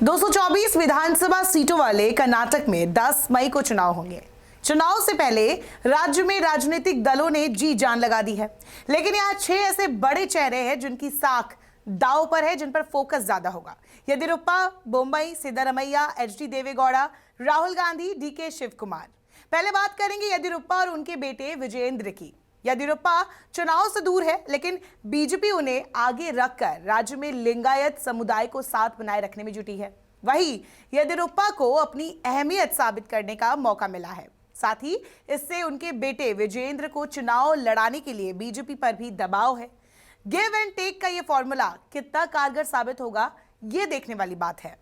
224 विधानसभा सीटों वाले कर्नाटक में 10 मई को चुनाव होंगे। चुनाव से पहले राज्य में राजनीतिक दलों ने जी जान लगा दी है, लेकिन यहाँ 6 ऐसे बड़े चेहरे हैं जिनकी साख दांव पर है, जिन पर फोकस ज्यादा होगा। Yediyurappa, Bommai, Siddaramaiah, HD Deve Gowda, Rahul Gandhi, DK Shiv Kumar. पहले बात करेंगे येदियुरप्पा और उनके बेटे विजयेंद्र की। येदियुरप्पा चुनाव से दूर है, लेकिन बीजेपी उन्हें आगे रखकर राज्य में लिंगायत समुदाय को साथ बनाए रखने में जुटी है। वहीं येदियुरप्पा को अपनी अहमियत साबित करने का मौका मिला है। साथ ही इससे उनके बेटे विजयेंद्र को चुनाव लड़ाने के लिए बीजेपी पर भी दबाव है। गिव एंड टेक का यह फॉर्मूला कितना कारगर साबित होगा, ये देखने वाली बात है,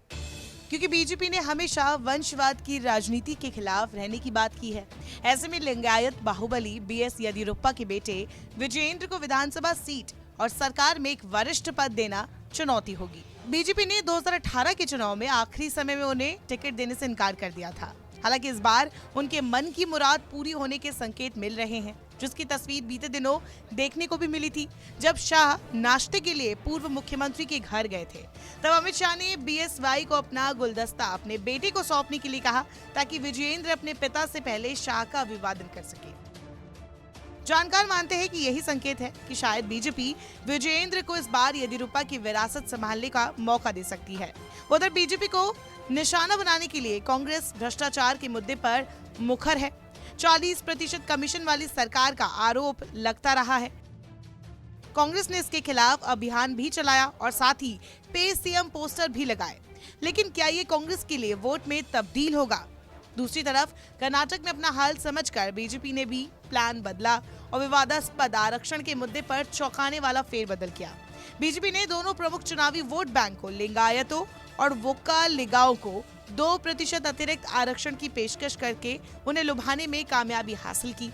क्योंकि बीजेपी ने हमेशा वंशवाद की राजनीति के खिलाफ रहने की बात की है। ऐसे में लिंगायत बाहुबली बीएस येदियुरप्पा के बेटे विजयेंद्र को विधानसभा सीट और सरकार में एक वरिष्ठ पद देना चुनौती होगी। बीजेपी ने 2018 के चुनाव में आखिरी समय में उन्हें टिकट देने से इनकार कर दिया था। हालांकि इस बार उनके मन की मुराद पूरी होने के संकेत मिल रहे हैं, जिसकी तस्वीर बीते दिनों देखने को भी मिली थी, जब शाह नाश्ते के लिए पूर्व मुख्यमंत्री के घर गए थे। तब अमित शाह ने बीएसवाई को अपना गुलदस्ता अपने बेटे को सौंपने के लिए कहा, ताकि विजयेंद्र अपने पिता से पहले शाह का अभिवादन कर सके। जानकार मानते हैं कि यही संकेत है कि शायद बीजेपी विजयेंद्र को इस बार येदियुरप्पा की विरासत संभालने का मौका दे सकती है। उधर बीजेपी को निशाना बनाने के लिए कांग्रेस भ्रष्टाचार के मुद्दे पर मुखर है। 40% कमीशन वाली सरकार का आरोप लगता रहा है। कांग्रेस ने इसके खिलाफ अभियान भी चलाया और साथ ही पे सीएम पोस्टर भी लगाए, लेकिन क्या ये कांग्रेस के लिए वोट में तब्दील होगा? दूसरी तरफ कर्नाटक में अपना हाल समझकर बीजेपी ने भी प्लान बदला और विवादास्पद आरक्षण के मुद्दे पर चौंकाने वाला फेरबदल किया। बीजेपी ने दोनों प्रमुख चुनावी वोट बैंक को लिंगायतों और वोक्कालिगाओं को 2% अतिरिक्त आरक्षण की पेशकश करके उन्हें लुभाने में कामयाबी हासिल की।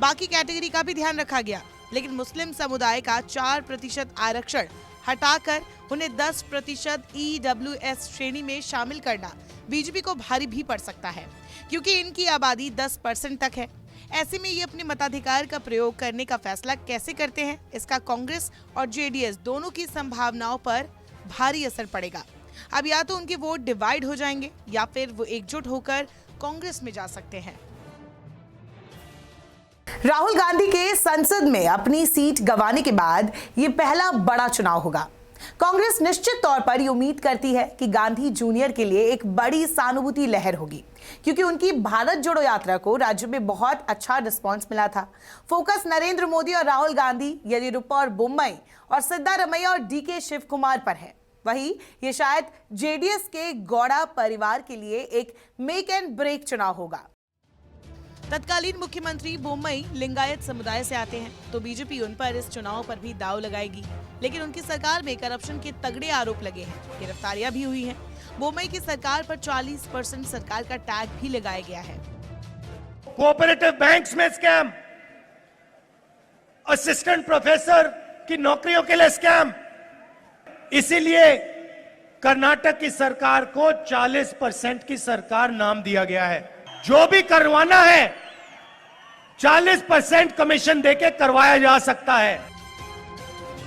बाकी कैटेगरी का भी ध्यान रखा गया, लेकिन मुस्लिम समुदाय का 4% आरक्षण हटाकर उन्हें 10% EWS श्रेणी में शामिल करना बीजेपी को भारी भी पड़ सकता है, क्योंकि इनकी आबादी 10% तक है। ऐसे में ये अपने मताधिकार का प्रयोग करने का फैसला कैसे करते हैं, इसका कांग्रेस और जेडीएस दोनों की संभावनाओं पर भारी असर पड़ेगा। अब या तो उनके वोट डिवाइड हो जाएंगे या फिर वो एकजुट होकर कांग्रेस में जा सकते हैं। राहुल गांधी के संसद में अपनी सीट गंवाने के बाद ये पहला बड़ा चुनाव होगा। कांग्रेस निश्चित तौर पर ये उम्मीद करती है कि गांधी जूनियर के लिए एक बड़ी सहानुभूति लहर होगी, क्योंकि उनकी भारत जोड़ो यात्रा को राज्य में बहुत अच्छा रिस्पांस मिला था। फोकस नरेंद्र मोदी और राहुल गांधी, येदियुरप्पा और बोम्मई और सिद्धारमैया और डीके शिव कुमार पर है। वहीं ये शायद जेडीएस के गौड़ा परिवार के लिए एक मेक एंड ब्रेक चुनाव होगा। तत्कालीन मुख्यमंत्री बोम्मई लिंगायत समुदाय से आते हैं, तो बीजेपी उन पर इस चुनाव पर भी दांव लगाएगी, लेकिन उनकी सरकार में करप्शन के तगड़े आरोप लगे हैं, गिरफ्तारियां भी हुई हैं। बोम्मई की सरकार पर 40% सरकार का टैग भी लगाया गया है। कोऑपरेटिव बैंक्स में स्कैम, असिस्टेंट प्रोफेसर की नौकरियों के लिए स्कैम, इसीलिए कर्नाटक की सरकार को 40% की सरकार नाम दिया गया है। जो भी करवाना है 40% कमीशन देके करवाया जा सकता है।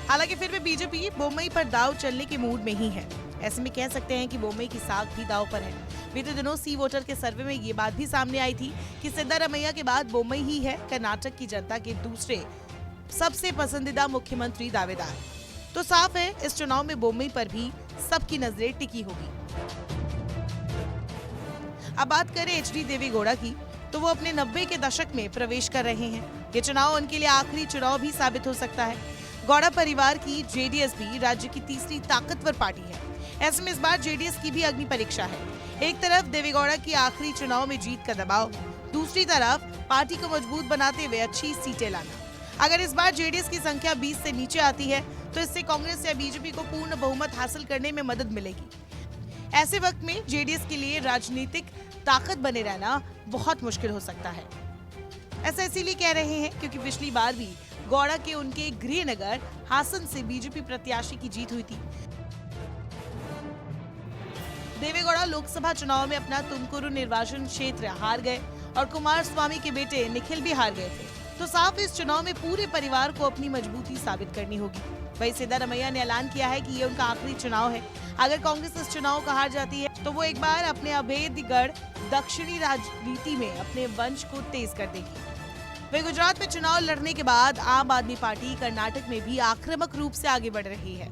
हालांकि फिर भी बीजेपी बोम्मई पर दांव चलने के मूड में ही है। ऐसे में कह सकते हैं कि बोम्मई की साख भी दांव पर है। बीते दिनों सी वोटर के सर्वे में ये बात भी सामने आई थी कि सिद्धारमैया के बाद बोम्मई ही है कर्नाटक की जनता के दूसरे सबसे पसंदीदा मुख्यमंत्री दावेदार। तो साफ है इस चुनाव में बोम्मई पर भी सबकी नजरें टिकी होगी। अब बात करें एचडी देवेगौड़ा की, तो वो अपने 90 के दशक में प्रवेश कर रहे हैं। ये चुनाव उनके लिए आखिरी चुनाव भी साबित हो सकता है। गौड़ा परिवार की जेडीएस भी राज्य की तीसरी ताकतवर पार्टी है। ऐसे में इस बार जेडीएस की भी अग्नि परीक्षा है। एक तरफ देवेगौड़ा की आखिरी चुनाव में जीत का दबाव, दूसरी तरफ पार्टी को मजबूत बनाते हुए अच्छी सीटें लाना। अगर इस बार जेडीएस की संख्या 20 से नीचे आती है, तो इससे कांग्रेस या बीजेपी को पूर्ण बहुमत हासिल करने में मदद मिलेगी। ऐसे वक्त में जेडीएस के लिए राजनीतिक ताकत बने रहना बहुत मुश्किल हो सकता है। ऐसा इसीलिए कह रहे हैं क्योंकि पिछली बार भी गौड़ा के उनके गृहनगर हासन से बीजेपी प्रत्याशी की जीत हुई थी। देवेगौड़ा लोकसभा चुनाव में अपना तुमकुरू निर्वाचन क्षेत्र हार गए और कुमार स्वामी के बेटे निखिल भी हार गए थे। तो साफ इस चुनाव में पूरे परिवार को अपनी मजबूती साबित करनी होगी। वहीं सिद्धारमैया ने ऐलान किया है कि ये उनका आखिरी चुनाव है। अगर कांग्रेस इस चुनाव को हार जाती है तो वो एक बार अपने अभेद्य गढ़ दक्षिणी राजनीति में अपने वंश को तेज कर देगी। वहीं गुजरात में चुनाव लड़ने के बाद आम आदमी पार्टी कर्नाटक में भी आक्रामक रूप से आगे बढ़ रही है।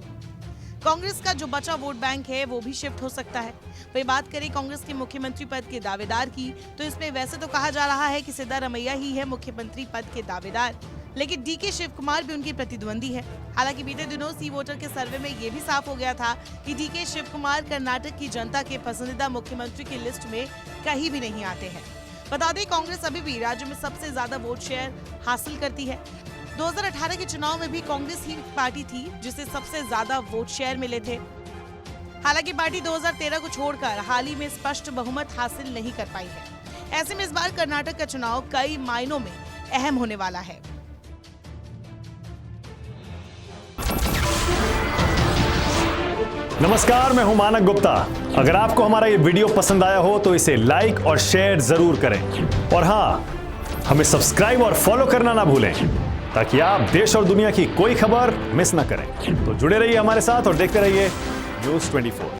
कांग्रेस का जो बचा वोट बैंक है वो भी शिफ्ट हो सकता है। वही बात करें कांग्रेस के मुख्यमंत्री पद के दावेदार की, तो इसमें वैसे तो कहा जा रहा है कि सिद्धारमैया ही है मुख्यमंत्री पद के दावेदार, लेकिन डीके शिव कुमार भी उनके प्रतिद्वंदी है। हालांकि बीते दिनों सी वोटर के सर्वे में ये भी साफ हो गया था कि डीके शिव कुमार कर्नाटक की जनता के पसंदीदा मुख्यमंत्री की लिस्ट में कहीं भी नहीं आते हैं। बता दें कांग्रेस अभी भी राज्य में सबसे ज्यादा वोट शेयर हासिल करती है। 2018 के चुनाव में भी कांग्रेस ही पार्टी थी जिसे सबसे ज्यादा वोट शेयर मिले थे। हालांकि पार्टी 2013 को छोड़कर हाल ही में स्पष्ट बहुमत हासिल नहीं कर पाई है। ऐसे में इस बार कर्नाटक का चुनाव कई मायनों में अहम होने वाला है। नमस्कार, मैं हूं मानक गुप्ता। अगर आपको हमारा ये वीडियो पसंद आया हो तो इसे लाइक और शेयर जरूर करें और हाँ, हमें सब्सक्राइब और फॉलो करना ना भूलें ताकि आप देश और दुनिया की कोई खबर मिस ना करें। तो जुड़े रहिए हमारे साथ और देखते रहिए News 24।